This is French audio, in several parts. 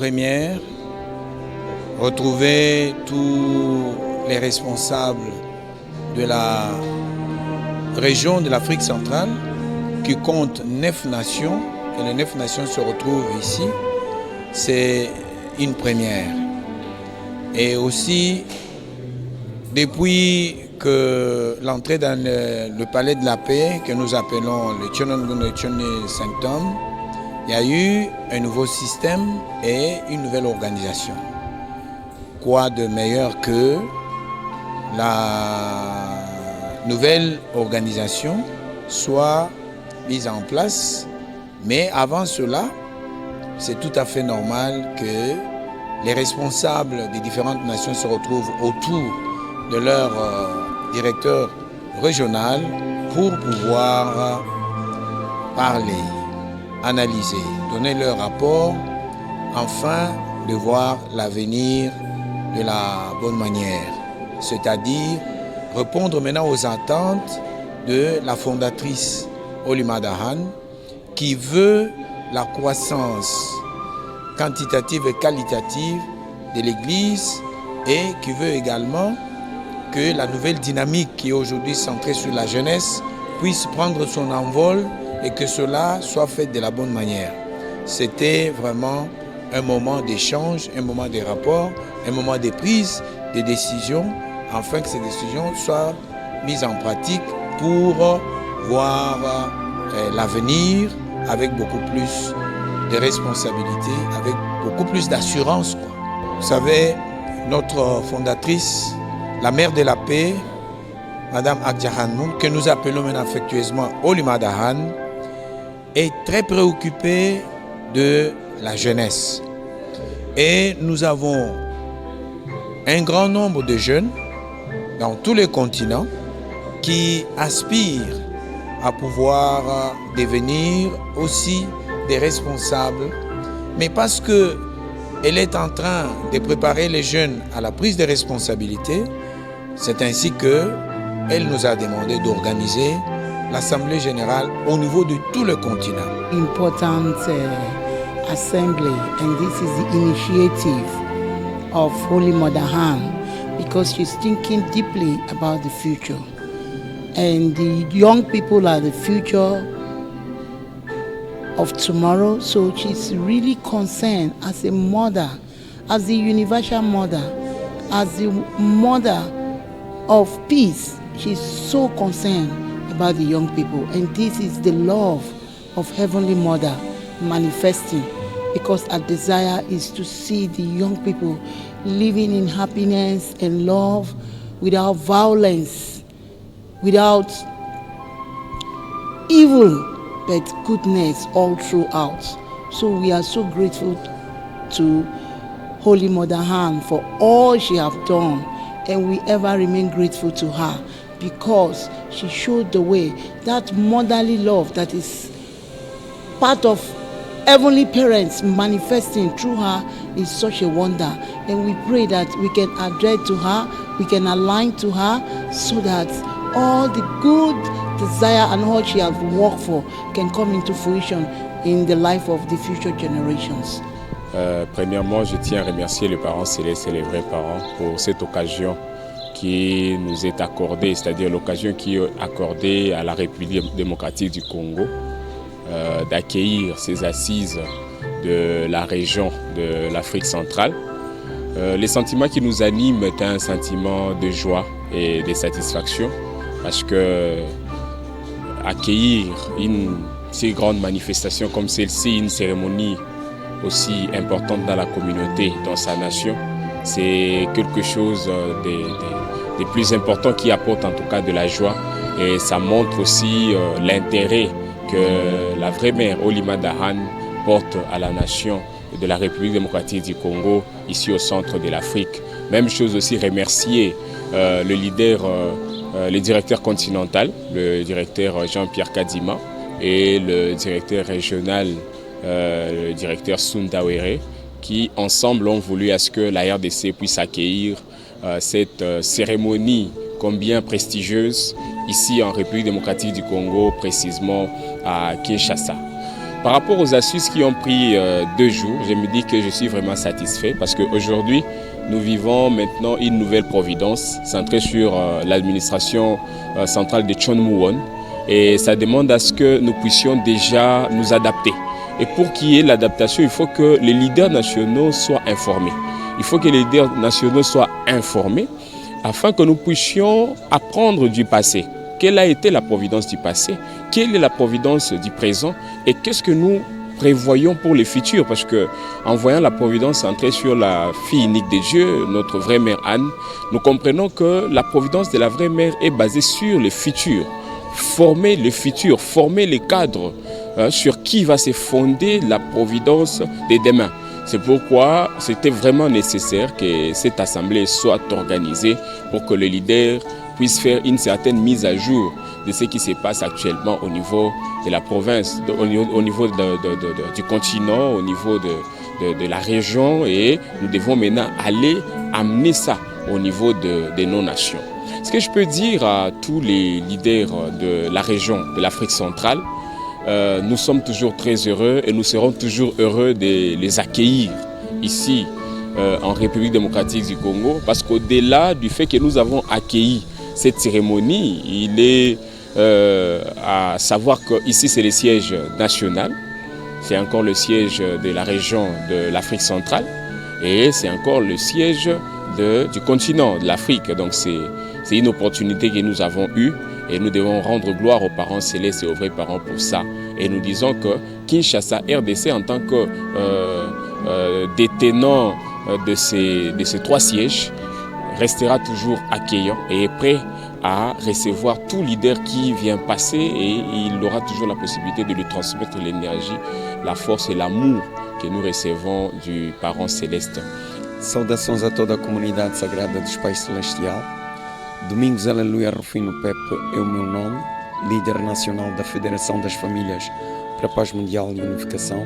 première, retrouver tous les responsables de la région de l'Afrique centrale qui compte 9 nations, et les 9 nations se retrouvent ici, c'est une première. Et aussi, depuis que l'entrée dans le palais de la paix, que nous appelons le Tchonongono Sanctum, il y a eu un nouveau système et une nouvelle organisation. Quoi de meilleur que la nouvelle organisation soit mise en place, mais avant cela, c'est tout à fait normal que les responsables des différentes nations se retrouvent autour de leur directeur régional pour pouvoir parler, analyser, donner leur rapport, afin de voir l'avenir de la bonne manière, c'est-à-dire répondre maintenant aux attentes de la fondatrice Holly Madahan, qui veut la croissance quantitative et qualitative de l'Église et qui veut également que la nouvelle dynamique qui est aujourd'hui centrée sur la jeunesse puisse prendre son envol et que cela soit fait de la bonne manière. C'était vraiment un moment d'échange, un moment de rapport, un moment de prise de décision, afin que ces décisions soient mises en pratique pour voir l'avenir avec beaucoup plus de responsabilité, avec beaucoup plus d'assurance. Vous savez, notre fondatrice, la mère de la paix, Madame Akjahan, que nous appelons maintenant affectueusement Holly Madahan, est très préoccupée de la jeunesse. Et nous avons un grand nombre de jeunes dans tous les continents qui aspirent à pouvoir devenir aussi des responsables, mais parce qu'elle est en train de préparer les jeunes à la prise de responsabilité, c'est ainsi qu'elle nous a demandé d'organiser l'Assemblée générale au niveau de tout le continent. Important assembly, and this is the initiative of Holly Madahan, because she's thinking deeply about the future. And the young people are the future of tomorrow, so she's really concerned as a mother, as the universal mother, as the mother of peace. She's so concerned about the young people, and this is the love of Heavenly Mother manifesting, because our desire is to see the young people living in happiness and love, without violence, without evil, but goodness all throughout. So we are so grateful to Holly Madahan for all she has done, and we ever remain grateful to her, because she showed the way. That motherly love that is part of heavenly parents manifesting through her is such a wonder. And we pray that we can adhere to her, we can align to her, so that all the good desire and all she has worked for can come into fruition in the life of the future generations. Premièrement, je tiens à remercier les parents célestes et les vrais parents pour cette occasion qui nous est accordée, c'est-à-dire l'occasion qui est accordée à la République démocratique du Congo d'accueillir ces assises de la région de l'Afrique centrale. Les sentiments qui nous animent est un sentiment de joie et de satisfaction, parce que accueillir une si grande manifestation comme celle-ci, une cérémonie aussi importante dans la communauté, dans sa nation, c'est quelque chose de plus important qui apporte en tout cas de la joie, et ça montre aussi l'intérêt que la vraie mère Holly Madahan porte à la nation de la République démocratique du Congo, ici au centre de l'Afrique. Même chose aussi, remercier le leader, le directeur continental, le directeur Jean-Pierre Kadima, et le directeur régional, le directeur Sundawere, qui ensemble ont voulu à ce que la RDC puisse accueillir cette cérémonie combien prestigieuse ici en République démocratique du Congo, précisément à Kinshasa. Par rapport aux assises qui ont pris 2 jours, je me dis que je suis vraiment satisfait parce qu'aujourd'hui, nous vivons maintenant une nouvelle providence centrée sur l'administration centrale de Chonmuwon. Et ça demande à ce que nous puissions déjà nous adapter. Et pour qu'il y ait l'adaptation, il faut que les leaders nationaux soient informés. Il faut que les leaders nationaux soient informés afin que nous puissions apprendre du passé. Quelle a été la providence du passé? Quelle est la providence du présent? Et qu'est-ce que nous prévoyons pour le futur? Parce que en voyant la providence centrée sur la fille unique de Dieu, notre vraie mère Anne, nous comprenons que la providence de la vraie mère est basée sur le futur. Former le futur, former les cadres sur qui va se fonder la providence de demain. C'est pourquoi c'était vraiment nécessaire que cette assemblée soit organisée pour que les leaders puissent faire une certaine mise à jour de ce qui se passe actuellement au niveau de la province, au niveau du continent, au niveau de la région, et nous devons maintenant aller amener ça au niveau de nos nations. Ce que je peux dire à tous les leaders de la région de l'Afrique centrale, nous sommes toujours très heureux et nous serons toujours heureux de les accueillir ici en République démocratique du Congo, parce qu'au-delà du fait que nous avons accueilli cette cérémonie, il est à savoir qu'ici c'est le siège national, c'est encore le siège de la région de l'Afrique centrale et c'est encore le siège du continent de l'Afrique. Donc c'est une opportunité que nous avons eue et nous devons rendre gloire aux parents célestes et aux vrais parents pour ça. Et nous disons que Kinshasa, RDC, en tant que détenant de ces 3 sièges, restera toujours accueillant et est prêt à recevoir tout leader qui vient passer, et il aura toujours la possibilité de lui transmettre l'énergie, la force et l'amour que nous recevons du parent céleste. Saudações a toda a comunidade sagrada dos Pais Celestial. Domingos Aleluia Rufino Pepe é o meu nome, líder nacional da Federação das Famílias para a Paz Mundial e Unificação.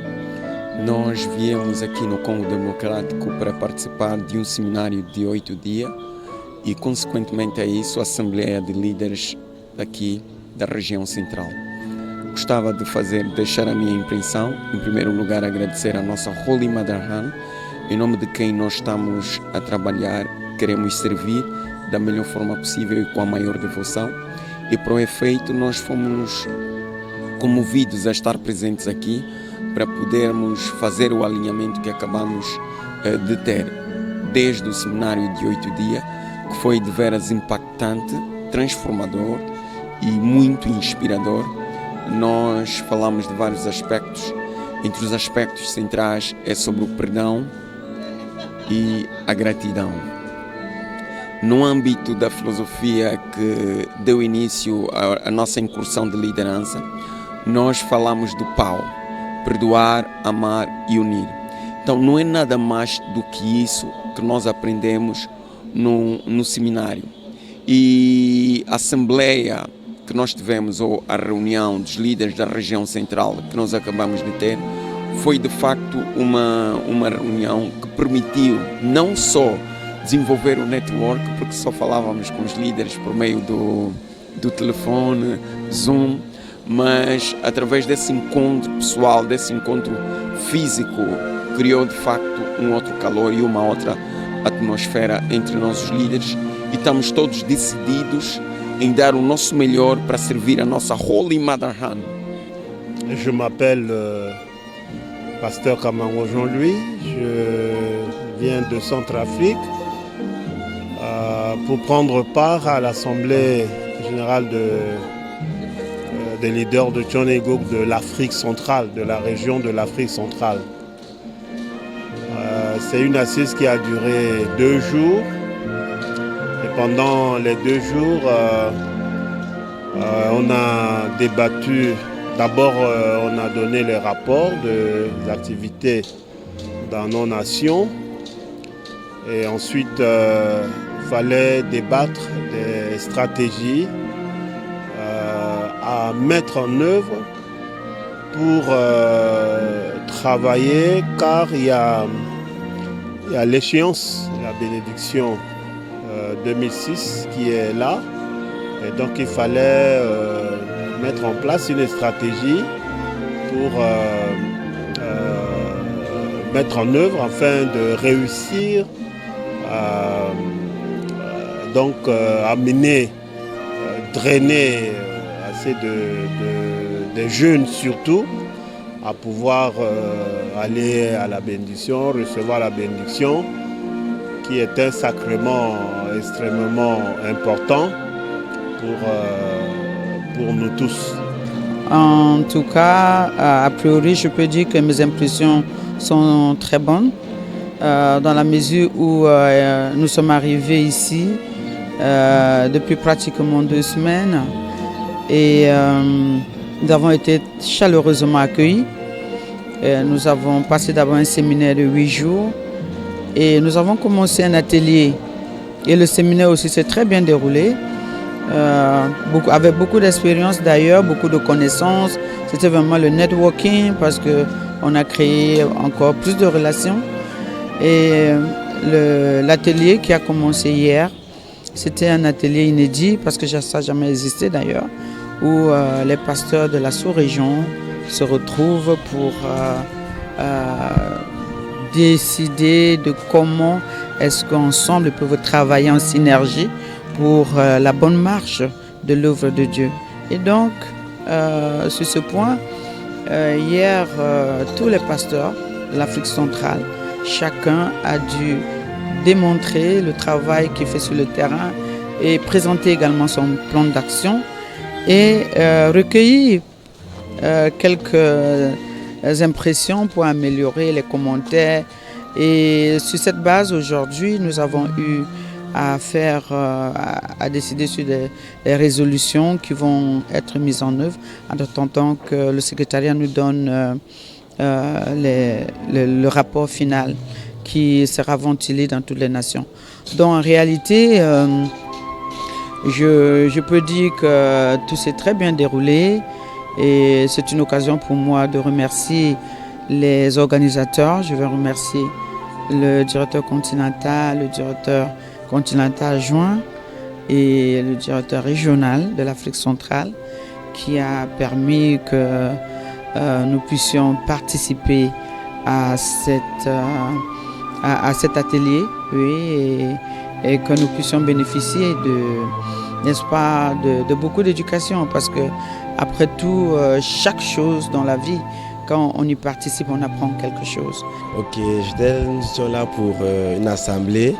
Nós viemos aqui no Congo Democrático para participar de um seminário de 8 dias e, consequentemente a isso, a Assembleia de Líderes daqui da região central. Gostava de deixar a minha impressão, em primeiro lugar agradecer a nossa Holy Mother Han, em nome de quem nós estamos a trabalhar, queremos servir da melhor forma possível e com a maior devoção. E para o efeito nós fomos comovidos a estar presentes aqui para podermos fazer o alinhamento que acabamos de ter desde o seminário de 8 dias, que foi de veras impactante, transformador e muito inspirador. Nós falamos de vários aspectos, entre os aspectos centrais é sobre o perdão e a gratidão. No âmbito da filosofia que deu início à nossa incursão de liderança, nós falamos do PAU, perdoar, amar e unir. Então não é nada mais do que isso que nós aprendemos no seminário. E a assembleia que nós tivemos, ou a reunião dos líderes da região central que nós acabamos de ter, foi de facto uma reunião que permitiu não só desenvolver o network, porque só falávamos com os líderes por meio do telefone, Zoom, mas através desse encontro pessoal, desse encontro físico, criou de facto um outro calor e uma outra atmosfera entre nós os líderes, e estamos todos decididos em dar o nosso melhor para servir a nossa Holy Mother Han. Je m'appelle Pasteur Kamango Jean-Louis, je viens de Centrafrique pour prendre part à l'Assemblée générale des leaders de Tchonegok de l'Afrique centrale, de la région de l'Afrique centrale. C'est une assise qui a duré 2 jours. Et pendant les 2 jours, on a débattu. D'abord, on a donné les rapports des activités dans nos nations. Et ensuite, il fallait débattre des stratégies à mettre en œuvre pour travailler, car il y a l'échéance, la bénédiction 2006 qui est là. Et donc il fallait mettre en place une stratégie pour mettre en œuvre afin de réussir amener, drainer assez de jeunes surtout à pouvoir aller à la bénédiction, recevoir la bénédiction qui est un sacrement extrêmement important pour nous tous. En tout cas, a priori, je peux dire que mes impressions sont très bonnes dans la mesure où nous sommes arrivés ici depuis pratiquement 2 semaines et nous avons été chaleureusement accueillis. Nous avons passé d'abord un séminaire de 8 jours et nous avons commencé un atelier. Et le séminaire aussi s'est très bien déroulé, avec beaucoup d'expérience d'ailleurs, beaucoup de connaissances. C'était vraiment le networking parce qu'on a créé encore plus de relations. Et l'atelier qui a commencé hier, c'était un atelier inédit parce que ça n'a jamais existé d'ailleurs, où les pasteurs de la sous-région se retrouvent pour décider de comment est-ce qu'ensemble ils peuvent travailler en synergie pour la bonne marche de l'œuvre de Dieu. Et donc, sur ce point, hier, tous les pasteurs de l'Afrique centrale, chacun a dû démontrer le travail qu'il fait sur le terrain et présenter également son plan d'action et recueillir quelques impressions pour améliorer les commentaires. Et sur cette base, aujourd'hui, nous avons eu à décider sur des résolutions qui vont être mises en œuvre en attendant que le secrétariat nous donne le rapport final qui sera ventilé dans toutes les nations. Donc en réalité, je peux dire que tout s'est très bien déroulé et c'est une occasion pour moi de remercier les organisateurs. Je vais remercier le directeur continental adjoint et le directeur régional de l'Afrique centrale qui a permis que nous puissions participer à cet atelier, oui, et que nous puissions bénéficier de beaucoup d'éducation parce que après tout, chaque chose dans la vie, quand on y participe, on apprend quelque chose. Ok, nous sommes là pour une assemblée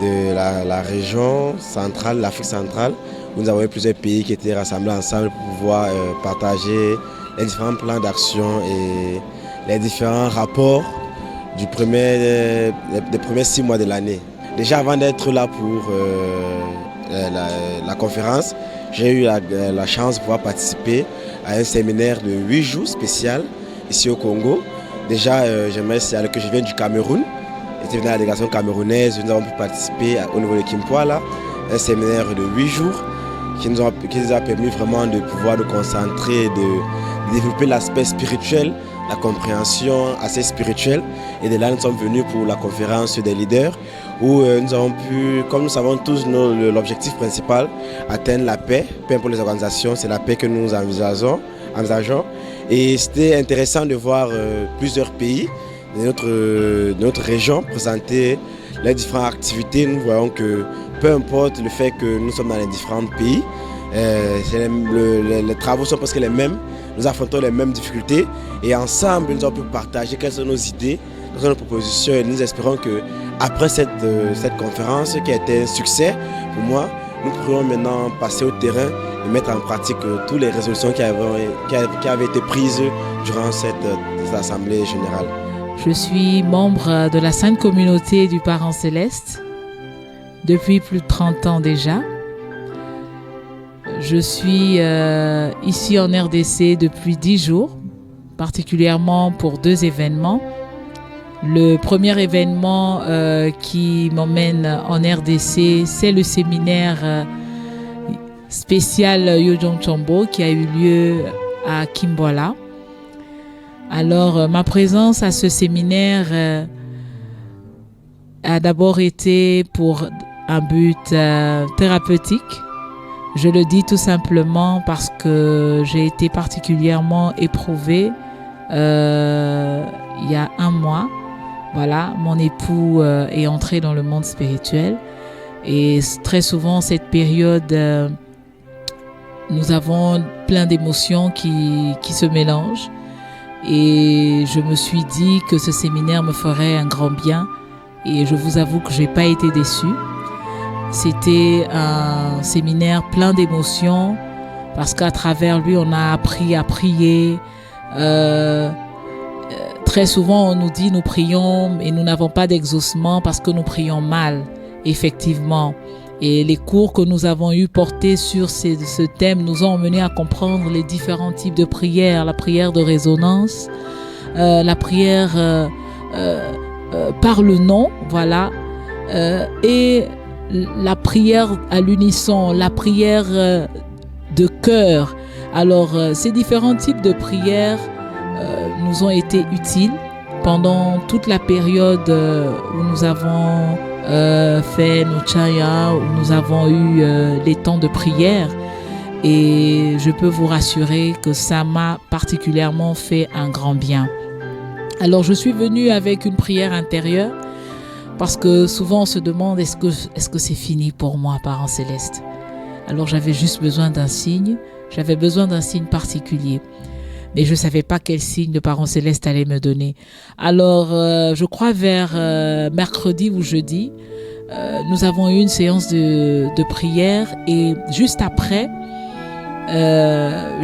de la région centrale, l'Afrique centrale, où nous avons eu plusieurs pays qui étaient rassemblés ensemble pour pouvoir partager les différents plans d'action et les différents rapports des premiers 6 mois de l'année. Déjà avant d'être là pour la conférence, j'ai eu la chance de pouvoir participer à un séminaire de 8 jours spécial ici au Congo. Déjà, j'aimerais signaler que je viens du Cameroun. J'étais venu à la délégation camerounaise, nous avons pu participer au niveau de Kimpoala, un séminaire de 8 jours qui nous a permis vraiment de pouvoir nous concentrer, de développer l'aspect spirituel, la compréhension assez spirituelle. Et de là, nous sommes venus pour la conférence des leaders où nous avons pu, comme nous savons tous, l'objectif principal, atteindre la paix. Peu importe les organisations, c'est la paix que nous envisageons. Et c'était intéressant de voir plusieurs pays de notre région présenter les différentes activités. Nous voyons que peu importe le fait que nous sommes dans les différents pays, les travaux sont presque les mêmes, nous affrontons les mêmes difficultés et ensemble nous avons pu partager quelles sont nos idées, quelles sont nos propositions et nous espérons qu'après cette conférence qui a été un succès pour moi, nous pourrions maintenant passer au terrain et mettre en pratique toutes les résolutions qui avaient été prises durant cette assemblée générale. Je suis membre de la Sainte Communauté du Parent Céleste depuis plus de 30 ans déjà. Je suis ici en RDC depuis 10 jours, particulièrement pour 2 événements. Le premier événement qui m'emmène en RDC, c'est le séminaire spécial Yojong Chombo qui a eu lieu à Kimpoala. Alors, ma présence à ce séminaire a d'abord été pour un but thérapeutique. Je le dis tout simplement parce que j'ai été particulièrement éprouvée il y a 1 mois Voilà, mon époux est entré dans le monde spirituel. Et très souvent, cette période, nous avons plein d'émotions qui se mélangent. Et je me suis dit que ce séminaire me ferait un grand bien. Et je vous avoue que je n'ai pas été déçue. C'était un séminaire plein d'émotions parce qu'à travers lui, on a appris à prier. Très souvent, on nous dit nous prions et nous n'avons pas d'exaucement parce que nous prions mal, effectivement. Et les cours que nous avons eu portés sur ce thème nous ont emmenés à comprendre les différents types de prières. La prière de résonance, la prière par le nom, voilà, et la prière à l'unisson, la prière de cœur. Alors, ces différents types de prières nous ont été utiles pendant toute la période où nous avons fait nos chaya, où nous avons eu les temps de prière. Et je peux vous rassurer que ça m'a particulièrement fait un grand bien. Alors, je suis venue avec une prière intérieure parce que souvent on se demande est-ce que c'est fini pour moi, Parents Célestes. Alors, j'avais juste besoin d'un signe. J'avais besoin d'un signe particulier. Mais je ne savais pas quel signe le Parent Céleste allait me donner. Alors, je crois vers mercredi ou jeudi, nous avons eu une séance de prière. Et juste après,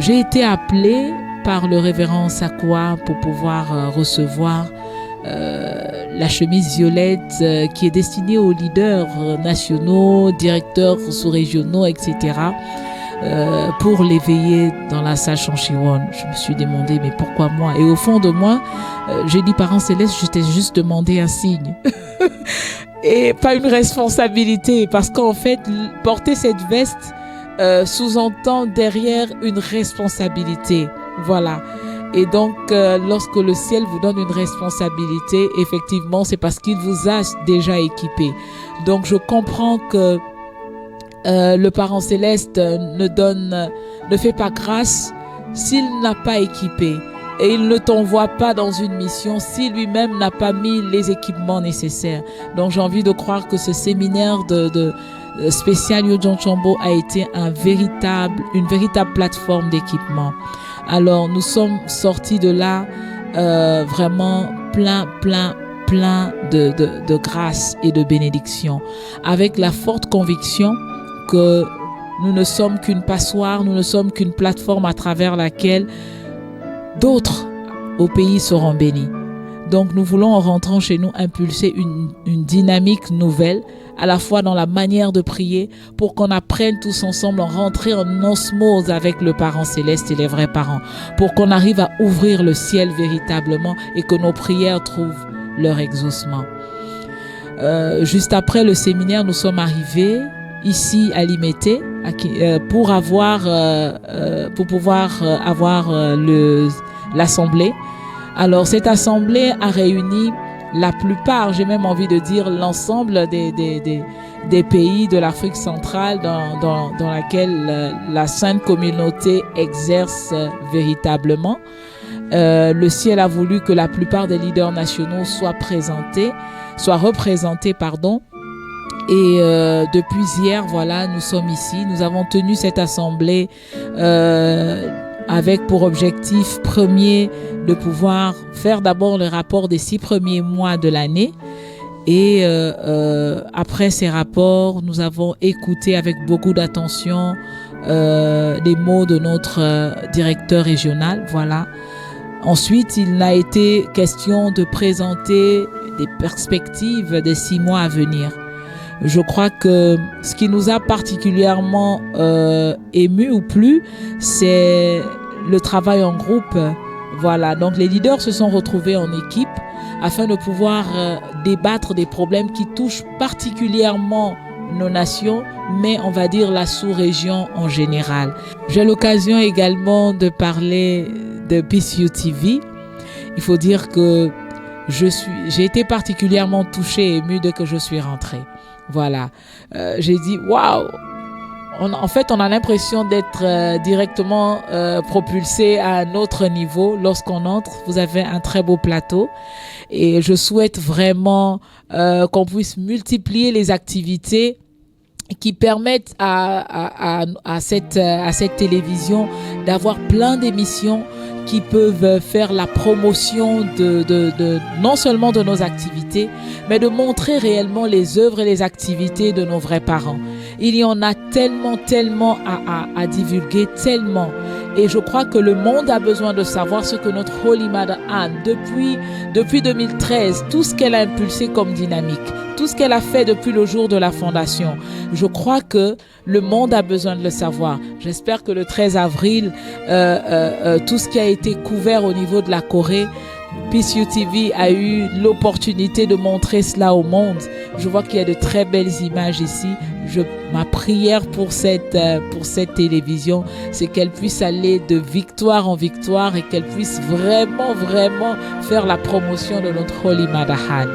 j'ai été appelée par le révérend Sakwa pour pouvoir recevoir la chemise violette qui est destinée aux leaders nationaux, directeurs sous-régionaux, etc. Pour l'éveiller dans la salle Shanchiwon. Je me suis demandé, mais pourquoi moi? Et au fond de moi, j'ai dit, Parents Célestes, je t'ai juste demandé un signe. Et pas une responsabilité, parce qu'en fait, porter cette veste sous-entend derrière une responsabilité. Voilà. Et donc, lorsque le ciel vous donne une responsabilité, effectivement, c'est parce qu'il vous a déjà équipé. Donc, je comprends que le Parent Céleste ne fait pas grâce s'il n'a pas équipé. Et il ne t'envoie pas dans une mission si lui-même n'a pas mis les équipements nécessaires. Donc, j'ai envie de croire que ce séminaire spécial Yojon Chambo a été une véritable plateforme d'équipement. Alors, nous sommes sortis de là vraiment plein de grâce et de bénédiction, avec la forte conviction que nous ne sommes qu'une passoire, nous ne sommes qu'une plateforme à travers laquelle d'autres au pays seront bénis. Donc, nous voulons, en rentrant chez nous, impulser une dynamique nouvelle, à la fois dans la manière de prier, pour qu'on apprenne tous ensemble à rentrer en osmose avec le Parent Céleste et les vrais parents, pour qu'on arrive à ouvrir le ciel véritablement et que nos prières trouvent leur exaucement. Juste après le séminaire, nous sommes arrivés ici à Limete pour pouvoir avoir l'assemblée. Alors, cette assemblée a réuni la plupart, j'ai même envie de dire l'ensemble des pays de l'Afrique centrale dans laquelle la Sainte Communauté exerce véritablement. Le ciel a voulu que la plupart des leaders nationaux soient représentés. Et depuis hier, voilà, nous sommes ici. Nous avons tenu cette assemblée avec pour objectif premier de pouvoir faire d'abord le rapport des 6 premiers mois de l'année. Et après ces rapports, nous avons écouté avec beaucoup d'attention les mots de notre directeur régional. Voilà. Ensuite, il a été question de présenter des perspectives des 6 mois à venir. Je crois que ce qui nous a particulièrement ému ou plu, c'est le travail en groupe. Voilà, donc les leaders se sont retrouvés en équipe afin de pouvoir débattre des problèmes qui touchent particulièrement nos nations, mais on va dire la sous-région en général. J'ai l'occasion également de parler de Peace You TV. Il faut dire que j'ai été particulièrement touchée et émue dès que je suis rentrée. Voilà, j'ai dit waouh, en fait, on a l'impression d'être directement propulsé à un autre niveau lorsqu'on entre. Vous avez un très beau plateau et je souhaite vraiment qu'on puisse multiplier les activités qui permettent à cette télévision d'avoir plein d'émissions qui peuvent faire la promotion de non seulement de nos activités, mais de montrer réellement les œuvres et les activités de nos vrais parents. Il y en a tellement à divulguer, tellement. Et je crois que le monde a besoin de savoir ce que notre Holy Mother Anne, depuis 2013, tout ce qu'elle a impulsé comme dynamique, tout ce qu'elle a fait depuis le jour de la fondation. Je crois que le monde a besoin de le savoir. J'espère que le 13 avril, tout ce qui a été couvert au niveau de la Corée, PCU TV a eu l'opportunité de montrer cela au monde. Je vois qu'il y a de très belles images ici. Ma prière pour cette télévision, c'est qu'elle puisse aller de victoire en victoire et qu'elle puisse vraiment faire la promotion de notre Holy Mother Anne.